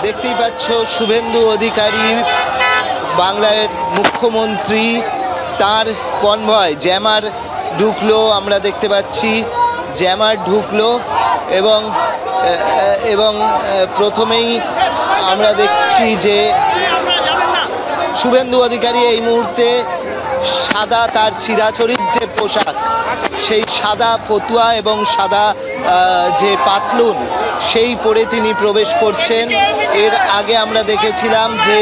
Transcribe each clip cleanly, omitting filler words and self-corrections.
দেখতেই পাচ্ছ শুভেন্দু অধিকারী বাংলার মুখ্যমন্ত্রী, তার কনভয় জ্যামার ঢুকলো, আমরা দেখতে পাচ্ছি জ্যামার ঢুকলো এবং এবং প্রথমেই আমরা দেখছি যে শুভেন্দু অধিকারী এই মুহূর্তে সাদা তার চিরাচরিত যে পোশাক, সেই সাদা ফতুয়া এবং সাদা যে পাতলুন সেই পরে তিনি প্রবেশ করছেন। এর আগে আমরা দেখেছিলাম যে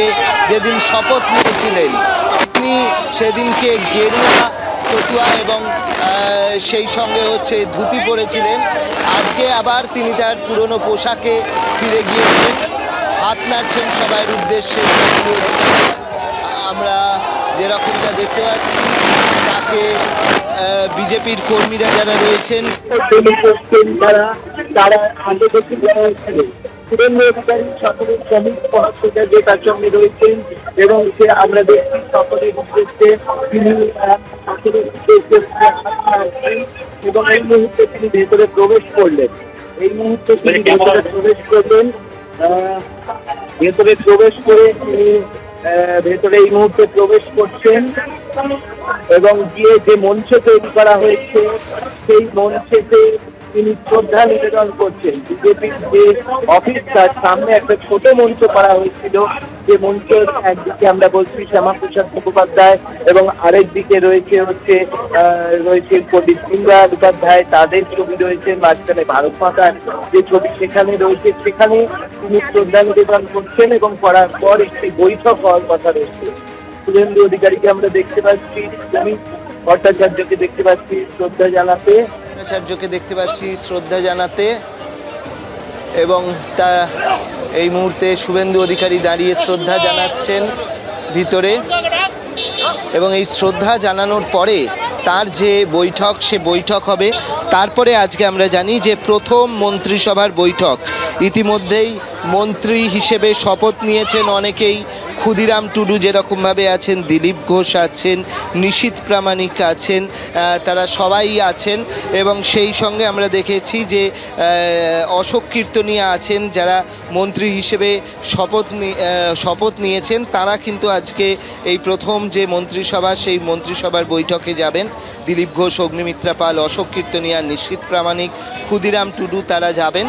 যেদিন শপথ নিয়েছিলেন তিনি সেদিনকে গেরুয়া ফতুয়া এবং সেই সঙ্গে হচ্ছে ধুতি পরেছিলেন। আজকে আবার তিনি তার পুরনো পোশাকে ফিরে গিয়েছেন, হাত নাড়ছেন সবার উদ্দেশ্যে। আমরা যেরকমটা দেখতে পাচ্ছি তাকে বিজেপির কর্মীরা যারা রয়েছেন তারা আগে থেকে শুভেন্দু অধিকারী সকলের শ্রমিক পদত্যাগে যে তার সঙ্গে রয়েছেন এবং সে আমরা দেখছি সকলের উদ্দেশ্যে তিনি এবং এই মুহূর্তে তিনি ভেতরে প্রবেশ করলেন। এই মুহূর্তে তিনি ভেতরে প্রবেশ করলেন, ভেতরে প্রবেশ করে তিনি ভেতরে এই মুহূর্তে প্রবেশ করছেন এবং গিয়ে যে মঞ্চ তৈরি করা হয়েছে সেই মঞ্চেতে তিনি শ্রদ্ধা নিবেদন করছেন। বিজেপির যে অফিস তার সামনে একটা ছোট মঞ্চ করা হয়েছিল, যে মঞ্চের একদিকে আমরা বলছি শ্যামাপ্রসাদ মুখোপাধ্যায় এবং আরেক দিকে রয়েছে পণ্ডিত দীনদয়াল উপাধ্যায়, তাদের ছবি রয়েছে, মাঝখানে ভারত মাতার যে ছবি সেখানে রয়েছে। সেখানে তিনি শ্রদ্ধা নিবেদন করছেন এবং করার পর একটি বৈঠক হওয়ার কথা রয়েছে। শুভেন্দু অধিকারীকে আমরা দেখতে পাচ্ছি, আমি ভট্টাচার্যকে দেখতে পাচ্ছি শ্রদ্ধা জানাতে এবং তা এই মুহূর্তে শুভেন্দু অধিকারী দাঁড়িয়ে শ্রদ্ধা জানাচ্ছেন ভিতরে। এবং এই শ্রদ্ধা জানানোর পরে তার যে বৈঠক, সে বৈঠক হবে। তারপরে আজকে আমরা জানি যে প্রথম মন্ত্রিসভার বৈঠক, ইতিমধ্যেই মন্ত্রী হিসেবে শপথ নিয়েছেন অনেকেই। ক্ষুদিরাম টুডু যেরকমভাবে আছেন, দিলীপ ঘোষ আছেন, নিশীথ প্রামাণিক আছেন, তারা সবাই আছেন। এবং সেই সঙ্গে আমরা দেখেছি যে অশোক কীর্তনিয়া আছেন, যারা মন্ত্রী হিসেবে শপথ নিয়েছেন। তারা কিন্তু আজকে এই প্রথম যে মন্ত্রিসভা, সেই মন্ত্রিসভার বৈঠকে যাবেন। দিলীপ ঘোষ, অগ্নিমিত্রা পাল, অশোক কীর্তনিয়া, নিশীথ প্রামাণিক, ক্ষুদিরাম টুডু তারা যাবেন।